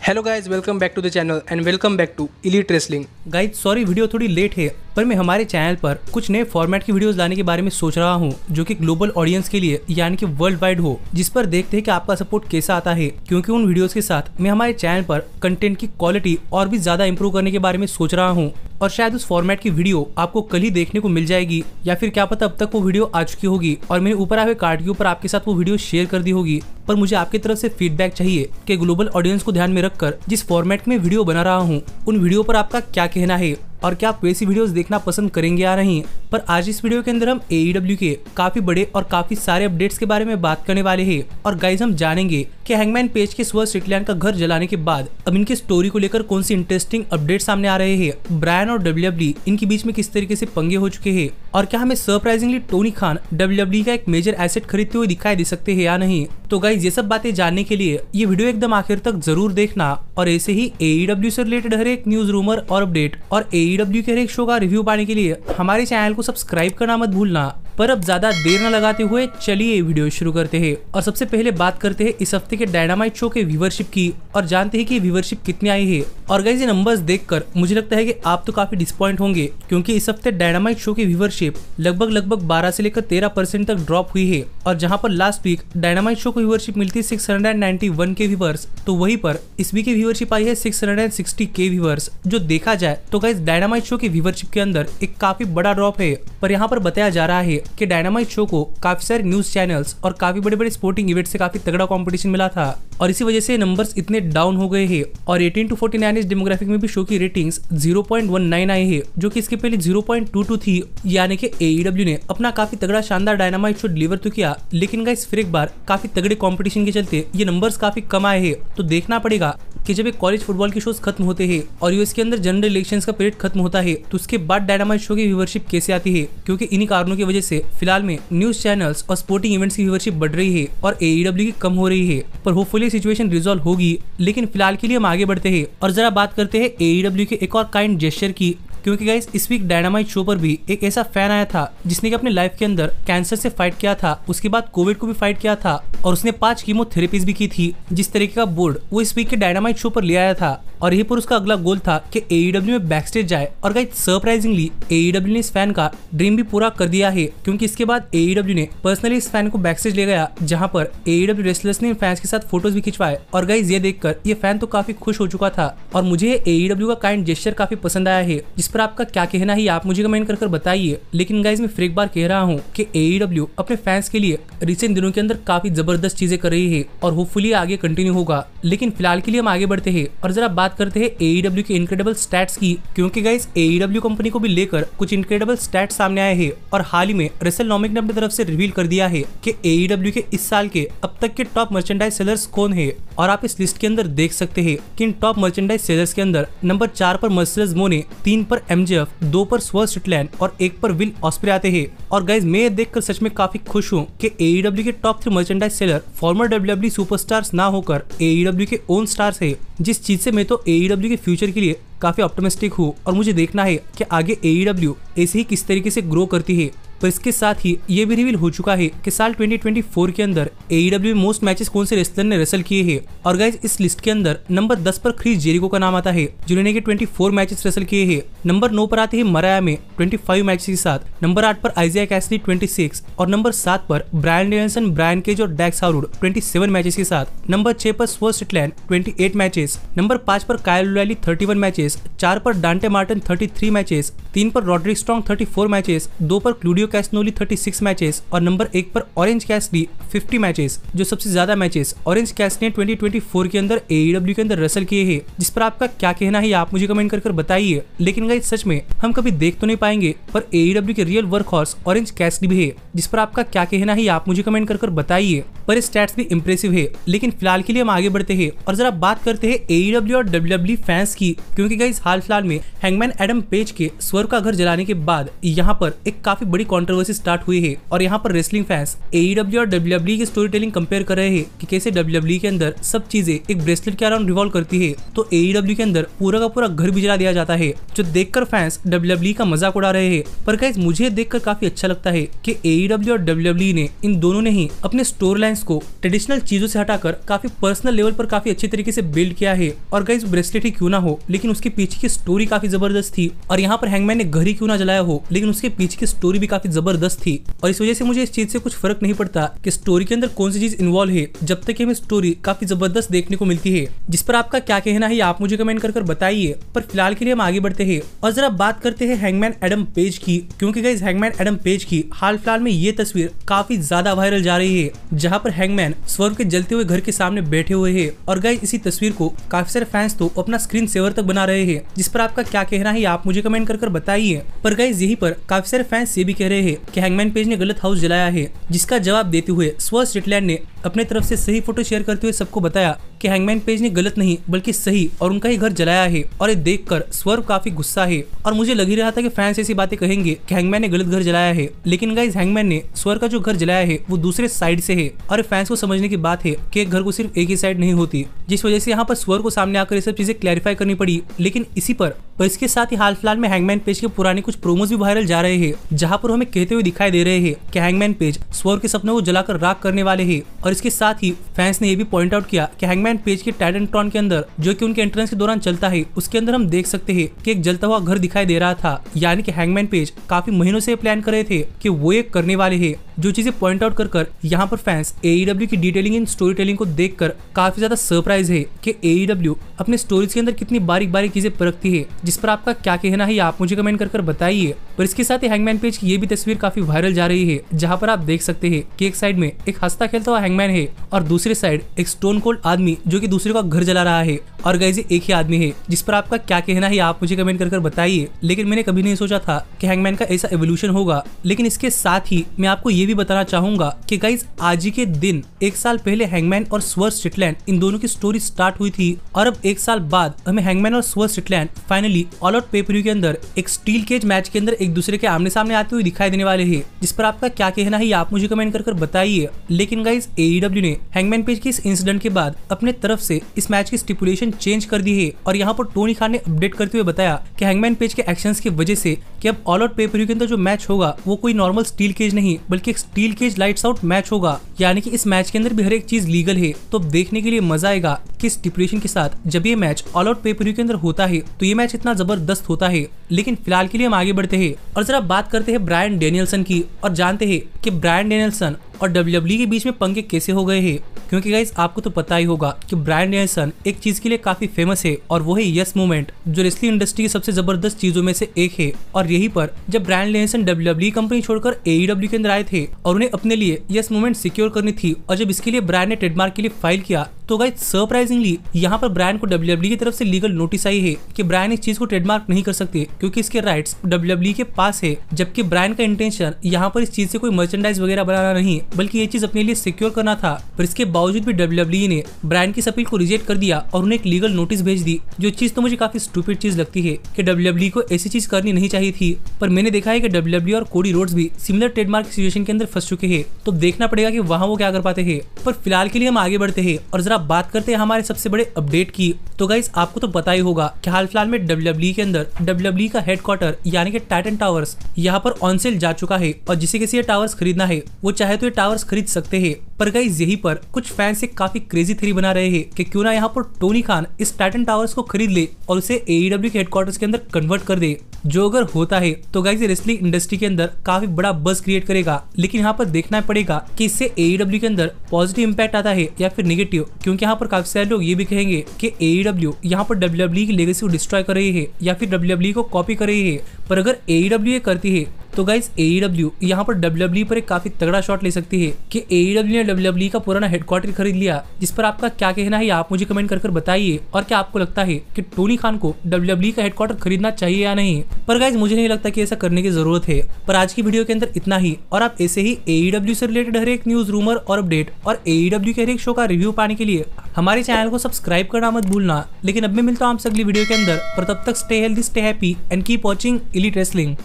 Hello guys, welcome back to the channel and welcome back to elite wrestling. Guys sorry video थोड़ी late है, पर मैं हमारे channel पर कुछ नए फॉर्मेट की वीडियोस लाने के बारे में सोच रहा हूँ जो कि ग्लोबल ऑडियंस के लिए यानी कि वर्ल्ड वाइड हो, जिस पर देखते हैं कि आपका सपोर्ट कैसा आता है। क्योंकि उन वीडियोस के साथ मैं हमारे चैनल पर कंटेंट की क्वालिटी और भी ज्यादा इंप्रूव करने के बारे में सोच रहा हूँ और शायद उस फॉर्मेट की वीडियो आपको कल ही देखने को मिल जाएगी या फिर क्या पता अब तक वो वीडियो आ चुकी होगी और मैंने ऊपर आए हुए कार्ड के ऊपर आपके साथ वो वीडियो शेयर कर दी होगी। पर मुझे आपकी तरफ से फीडबैक चाहिए कि ग्लोबल ऑडियंस को ध्यान में रखकर जिस फॉर्मेट में वीडियो बना रहा हूँ उन वीडियो पर आपका क्या कहना है और क्या आप वैसी वीडियोस देखना पसंद करेंगे या नहीं। पर आज इस वीडियो के अंदर हम AEW के काफी बड़े और काफी सारे अपडेट्स के बारे में बात करने वाले हैं और गाइज हम जानेंगे कि हैंगमैन पेज के स्वर्स स्ट्रिकलैंड का घर जलाने के बाद अब इनके स्टोरी को लेकर कौन सी इंटरेस्टिंग अपडेट सामने आ रहे हैं, ब्रायन और WWE इनके बीच में किस तरीके से पंगे हो चुके हैं और क्या हमें सरप्राइजिंगली टोनी खान WWE का एक मेजर एसेट खरीदते हुए दिखाई दे सकते हैं या नहीं। तो गाइज ये सब बातें जानने के लिए ये वीडियो एकदम आखिर तक जरूर देखना और ऐसे ही AEW से रिलेटेड हर एक न्यूज, रूमर और अपडेट और AEW के हर एक शो का रिव्यू पाने के लिए हमारे चैनल को सब्सक्राइब करना मत भूलना। पर अब ज्यादा देर न लगाते हुए चलिए वीडियो शुरू करते हैं और सबसे पहले बात करते हैं इस हफ्ते के डायनामाइट शो के व्यूवरशिप की और जानते हैं कि व्यूवरशिप कितनी आई है। और गाइस ये नंबर्स देखकर मुझे लगता है कि आप तो काफी डिसअपॉइंट होंगे क्योंकि इस हफ्ते डायनामाइट शो की व्यूवरशिप लगभग 12 से लेकर 13% तक ड्रॉप हुई है और जहां पर लास्ट वीक डायनामाइट शो को व्यूवरशिप मिलती है 691 के व्यूवर्स, तो वहीं पर इस वीक की व्यूवरशिप आई है 660 के व्यूवर्स। जो देखा जाए तो गाइस डायनामाइट शो की व्यूवरशिप के अंदर एक काफी बड़ा ड्रॉप है। पर यहाँ पर बताया जा रहा है कि डायनामाइट शो को काफी सारे न्यूज चैनल्स और काफी बड़े स्पोर्टिंग इवेंट से काफी तगड़ा कंपटीशन मिला था और इसी वजह से नंबर्स इतने डाउन हो गए हैं और 18 to 49 एज डेमोग्राफिक में भी शो की रेटिंग्स 0.19 आई है जो कि इसके पहले 0.22 थी। यानी कि AEW ने अपना काफी तगड़ा शानदार डायनामाइट शो डिलीवर तो किया, लेकिन गाइस फिर एक बार काफी तगड़े कंपटीशन के चलते ये नंबर्स काफी कम आए हैं। तो देखना पड़ेगा कि जब एक कॉलेज फुटबॉल के शोज खत्म होते हैं और यूएस के अंदर जनरल इलेक्शंस का पीरियड खत्म होता है तो उसके बाद डायनामाइट शो की व्यूवरशिप कैसे आती है, क्योंकि इन्हीं कारणों की वजह से फिलहाल में न्यूज चैनल्स और स्पोर्टिंग इवेंट्स की व्यूवरशिप बढ़ रही है और AEW की कम हो रही है। पर होपफुली सिचुएशन रिजॉल्व होगी, लेकिन फिलहाल के लिए हम आगे बढ़ते हैं और जरा बात करते हैं AEW के एक और काइंड जेस्चर की। क्योंकि गाइस इस वीक डायनामाइट शो पर भी एक ऐसा फैन आया था जिसने कि अपने लाइफ के अंदर कैंसर से फाइट किया था, उसके बाद कोविड को भी फाइट किया था और उसने 5 कीमोथेरेपीज भी की थी। जिस तरीके का बोर्ड वो इस वीक के डायनामाइट शो पर ले आया था और यही पर उसका अगला गोल था कि AEW में बैकस्टेज जाए और गाइस सरप्राइजिंगली AEW ने इस फैन का ड्रीम भी पूरा कर दिया है, क्योंकि इसके बाद AEW ने पर्सनली इस फैन को बैकस्टेज ले गया जहां पर AEW रेसलर्स ने फैंस के साथ फोटोज भी खिंचवाए और गाइस ये देखकर ये फैन तो काफी खुश हो चुका था और मुझे AEW का काइंड जेस्चर काफी पसंद आया है। जिस पर आपका क्या कहना है आप मुझे कमेंट कर बताइए। लेकिन गाइस मैं फिर एक बार कह रहा हूँ कि AEW अपने फैंस के लिए रिसेंट दिनों के अंदर काफी जबरदस्त चीजें कर रही है और होपफुली आगे कंटिन्यू होगा। लेकिन फिलहाल के लिए हम आगे बढ़ते हैं और जरा बात करते हैं AEW के इनक्रेडिबल स्टैट्स की, क्योंकि गाइस AEW कंपनी को भी लेकर कुछ इनक्रेडिबल स्टैट्स सामने आए हैं और हाल ही में रेसलनोमिक ने अपनी तरफ से रिवील कर दिया है कि AEW के इस साल के अब तक के टॉप मर्चेंडाइज सेलर्स कौन है। और आप इस लिस्ट के अंदर देख सकते हैं कि इन टॉप मर्चेंडाइज सेलर्स के अंदर नंबर 4 पर मर्सिडीज मोने, 3 पर MJF, 2 पर स्वर्स स्ट्रिकलैंड और 1 पर विल ऑस्प्रे आते हैं। और गाइस मैं देखकर सच में काफी खुश हूँ कि AEW के top 3 merchandise seller farmer WWE superstars ना होकर AEW के ओन स्टार्स है, जिस चीज से मैं तो AEW के फ्यूचर के लिए काफी ऑप्टिमिस्टिक हूँ और मुझे देखना है कि आगे AEW ऐसे ही किस तरीके से ग्रो करती है। पर इसके साथ ही ये भी रिवील हो चुका है कि साल 2024 के अंदर AEW में मोस्ट मैचेस कौन से रेसलर ने रेसल किए हैं और गाइस इस लिस्ट के अंदर नंबर 10 पर क्रिस जेरिको का नाम आता है जिन्होंने 24 मैचेस रेसल किए हैं। नंबर 9 पर आते हैं मराया में 25 मैचेस के साथ, नंबर 8 पर आइजिया कैसिडी 26 और नंबर 7 पर ब्रायन डेनियल्सन, ब्रायन केज और डैक्स हार्वुड 27 मैचेस के साथ, नंबर 6 पर स्वर्स स्ट्रिकलैंड 28 मैचेस, नंबर 5 पर काइल ओ'रियली 31 मैचेस, 4 पर डांटे मार्टिन 33 मैचेस, 3 पर रॉड्रिक स्ट्रॉन्ग 34 मैचेस, 2 पर क्लूडियो कैस्नोली 36 मैचेस और नंबर 1 पर ऑरेंज कैसिडी 50 मैचेस। जो सबसे ज्यादा मैचेस ऑरेंज कैसिडी ने 2024 के अंदर AEW के अंदर रेसल किए हैं, जिस पर आपका क्या कहना है आप मुझे कमेंट कर बताइए। लेकिन गाइस सच में हम कभी देख तो नहीं पाएंगे, पर AEW के real work horse orange Cassidy भी है, जिस पर आपका क्या कहना है आप मुझे कमेंट कर बताइए। पर स्टैट्स भी इंप्रेसिव है। लेकिन फिलहाल के लिए हम आगे बढ़ते हैं और जरा बात करते हैं AEW और WWE फैंस की, क्योंकि गाइस हाल फिलहाल में हैंगमैन एडम पेज के स्वर्ग का घर जलाने के बाद यहाँ पर एक काफी बड़ी कंट्रोवर्सी स्टार्ट हुई है और यहाँ पर रेसलिंग फैंस AEW और WWE की स्टोरी टेलिंग कंपेयर कर रहे हैं कि कैसे WWE के अंदर सब चीजें एक ब्रेसलेट के अराउंड रिवॉल्व करती है, तो AEW के अंदर पूरा का पूरा घर भी जला दिया जाता है, जो देखकर फैंस WWE का मजाक उड़ा रहे हैं। पर गाइस मुझे देखकर काफी अच्छा लगता है कि AEW और WWE ने इन दोनों ने ही अपने स्टोरी लाइन्स को ट्रेडिशनल चीजों से हटाकर काफी पर्सनल लेवल पर काफी अच्छे तरीके से बिल्ड किया है। और गाइस ब्रेसलेट ही क्यों ना हो, लेकिन उसके पीछे की स्टोरी काफी जबरदस्त थी। और यहाँ पर हैंगमैन ने घर ही क्यों ना जलाया हो, लेकिन उसके पीछे की स्टोरी भी काफी जबरदस्त थी। और इस वजह से मुझे इस चीज से कुछ फर्क नहीं पड़ता कि स्टोरी के अंदर कौन सी चीज इन्वॉल्व है, जब तक हमें स्टोरी काफी जबरदस्त देखने को मिलती है। जिस पर आपका क्या कहना है आप मुझे कमेंट कर बताइए। पर फिलहाल के लिए हम आगे बढ़ते हैं और जरा बात करते हैं हैंगमैन एडम पेज की, क्योंकि गाइस हैंगमैन एडम पेज की हाल फिलहाल में ये तस्वीर काफी ज्यादा वायरल जा रही है, जहां पर हैंगमैन स्वर्व के जलते हुए घर के सामने बैठे हुए हैं। और गाइस इसी तस्वीर को काफी सारे फैंस तो अपना स्क्रीन सेवर तक बना रहे हैं, जिस पर आपका क्या कहना है आप मुझे कमेंट कर बताइए। पर गाइस यही पर काफी सारे फैंस ये भी कह रहे हैं कि हैंगमैन पेज ने गलत हाउस जलाया है, जिसका जवाब देते हुए स्वर्व स्ट्रिकलैंड ने अपने तरफ से सही फोटो शेयर करते हुए सबको बताया कि हैंगमैन पेज ने गलत नहीं बल्कि सही और उनका ही घर जलाया है। और ये देखकर स्वर्व काफी गुस्सा है और मुझे लग ही रहा था कि फैंस ऐसी बातें कहेंगे कि हैंगमैन ने गलत घर जलाया है, लेकिन गाइस हैंगमैन ने स्वर्व का जो घर जलाया है वो दूसरे साइड से है। और फैंस को समझने की बात है कि एक घर को सिर्फ एक ही साइड नहीं होती, जिस वजह से यहाँ पर स्वर्व को सामने आकर ये सब चीजें क्लैरिफाई करनी पड़ी। लेकिन इसी पर इसके साथ ही हाल फिलहाल में हैंगमैन पेज के पुराने कुछ प्रोमोज भी वायरल जा रहे हैं, जहाँ पर हमें कहते हुए दिखाई दे रहे हैं कि हैंगमैन पेज स्वर्व के सपनों को जलाकर राख करने वाले हैं। और इसके साथ ही फैंस ने यह भी पॉइंट आउट किया कि हैंगमैन पेज के टाइटनट्रॉन के अंदर जो कि उनके एंट्रेंस के दौरान चलता है, उसके अंदर हम देख सकते हैं कि एक जलता हुआ घर दिखाई दे रहा था। यानी कि हैंगमैन पेज काफी महीनों से प्लान कर रहे थे कि वो एक करने वाले हैं। जो चीजें पॉइंट आउट कर यहाँ पर फैंस AEW की डिटेलिंग इन स्टोरी टेलिंग को देखकर काफी ज्यादा सरप्राइज है कि AEW अपने स्टोरीज के अंदर कितनी बारीक बारीक चीजें परखती है। जिस पर आपका क्या कहना है आप मुझे कमेंट कर बताइए। पर इसके साथ ही हैंगमैन पेज की ये भी तस्वीर काफी वायरल जा रही है, जहाँ पर आप देख सकते हैं कि एक साइड में एक हंसता खेलता हुआ हैंगमैन है और दूसरी साइड एक स्टोन कोल्ड आदमी जो कि दूसरे का घर जला रहा है। और गाइस ये एक ही आदमी है। जिस पर आपका क्या कहना है आप मुझे कमेंट कर बताइए। लेकिन मैंने कभी नहीं सोचा था कि हैंगमैन का ऐसा एवोल्यूशन होगा। लेकिन इसके साथ ही मैं आपको ये भी बताना चाहूंगा कि गाइस आज ही के दिन एक साल पहले हैंगमैन और स्वर्व स्ट्रिकलैंड इन दोनों की स्टोरी स्टार्ट हुई थी, और अब एक साल बाद हमें हैंगमैन और Swerve Strickland finally all out pay per view के अंदर एक स्टील केज मैच के अंदर एक दूसरे के आमने सामने आते हुए दिखाई देने वाले हैं। जिस पर आपका क्या कहना है आप मुझे कमेंट कर बताइए। लेकिन गाइस AEW ने हैंगमैन पेज के इस इंसिडेंट के बाद अपने तरफ से इस मैच की स्टिपुलेशन चेंज कर दी है, और यहाँ पर टोनी खान ने अपडेट करते हुए बताया कि हैंगमैन पेज के एक्शंस की वजह से कि अब ऑल आउट पे-पर-व्यू के अंदर जो मैच होगा वो कोई नॉर्मल स्टील केज नहीं बल्कि एक steel cage lights out match होगा। यानी कि इस मैच के अंदर भी हर एक चीज लीगल है। तो देखने के लिए मजा आएगा कि स्टिपुलेशन के साथ जब ये मैच ऑल आउट पे-पर-व्यू के अंदर होता है तो ये मैच इतना जबरदस्त होता है। लेकिन फिलहाल के लिए हम आगे बढ़ते हैं और जरा बात करते हैं ब्रायन डेनियल्सन की, और जानते हैं कि ब्रायन डेनियल्सन और WWE के बीच में पंगे कैसे हो गए हैं। क्योंकि गाइस आपको तो पता ही होगा कि ब्रायन डेनियल्सन एक चीज के लिए काफी फेमस है, और वो है यस मूवमेंट, जो रेसलिंग इंडस्ट्री की सबसे जबरदस्त चीजों में से एक है। और यही पर जब ब्रायन डेनियल्सन WWE कंपनी छोड़कर AEW के अंदर आए थे और उन्हें अपने लिए यस मूवमेंट सिक्योर करनी थी, और जब इसके लिए ब्रायन ने ट्रेडमार्क के लिए फाइल किया तो गाइस सरप्राइजिंगली यहाँ पर ब्रायन को WWE की तरफ से लीगल नोटिस आई है कि ब्रायन इस चीज को ट्रेडमार्क नहीं कर सकते क्योंकि इसके राइट्स WWE के पास है। जबकि ब्रायन का इंटेंशन यहाँ पर इस चीज से कोई मर्चेंडाइज वगैरह बनाना नहीं बल्कि ये चीज अपने लिए सिक्योर करना था। पर इसके बावजूद भी WWE ने ब्रायन की इस अपील को रिजेक्ट कर दिया और उन्हें एक लीगल नोटिस भेज दी। जो चीज तो मुझे काफी स्टूपिड चीज लगती है कि WWE को ऐसी चीज करनी नहीं चाहिए थी। पर मैंने देखा है कि WWE और कोडी रोड्स भी सिमिलर ट्रेडमार्क सिचुएशन के अंदर फंस चुके हैं, तो देखना पड़ेगा कि वहाँ वो क्या कर पाते हैं। पर फिलहाल के लिए हम आगे बढ़ते हैं और जरा बात करते हैं हमारे सबसे बड़े अपडेट की। तो गाइस आपको तो पता ही होगा कि हाल फिलहाल में WWE के अंदर WWE का हेडक्वार्टर यानी कि टाइटन टावर्स यहाँ पर ऑन सेल जा चुका है, और जिसे किसी ये टावर्स खरीदना है वो चाहे तो ये टावर्स खरीद सकते हैं। पर गाइस यही पर कुछ फैंस एक काफी क्रेजी थ्योरी बना रहे हैं कि क्यों ना यहाँ पर टोनी खान इस टाइटन टावर्स को खरीद ले और उसे AEW के हेडक्वार्टर्स के अंदर कन्वर्ट कर दे। जो अगर होता है तो गाइस ये रेसलिंग इंडस्ट्री के अंदर काफी बड़ा बज क्रिएट करेगा। लेकिन यहाँ पर देखना पड़ेगा कि इससे AEW के अंदर पॉजिटिव इंपैक्ट आता है या फिर नेगेटिव, क्योंकि यहाँ पर काफी सारे लोग ये भी कहेंगे कि AEW यहाँ पर WWE की लेगेसी को डिस्ट्रॉय कर रही है या फिर WWE को कॉपी कर रही है। पर अगर AEW ये करती है तो गाइस AEW यहाँ पर WWE पर एक काफी तगड़ा शॉट ले सकती है कि AEW ने WWE का पुराना हेडक्वार्टर खरीद लिया। जिस पर आपका क्या कहना है आप मुझे कमेंट कर बताइए। और क्या आपको लगता है कि टोनी खान को WWE का हेडक्वार्टर खरीदना चाहिए या नहीं? पर गाइस मुझे नहीं लगता कि ऐसा करने की जरूरत है। पर आज की वीडियो के अंदर इतना ही, और आप ऐसे ही AEW से रिलेटेड हर एक न्यूज, रूमर और अपडेट और AEW के हर एक शो का रिव्यू पाने के लिए हमारे चैनल को सब्सक्राइब करना मत भूलना। लेकिन अब मैं मिलता हूँ आपसे अगली वीडियो के अंदर, पर तब तक stay healthy, stay happy and keep watching elite wrestling.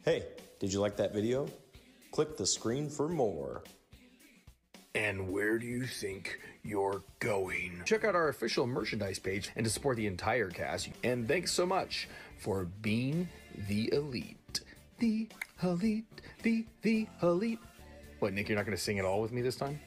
Hey, did you like that video? Click the screen for more. And where do you think you're going? Check out our official merchandise page and to support the entire cast. And thanks so much for being the elite. The elite, the elite. What, Nick, you're not going to sing it all with me this time?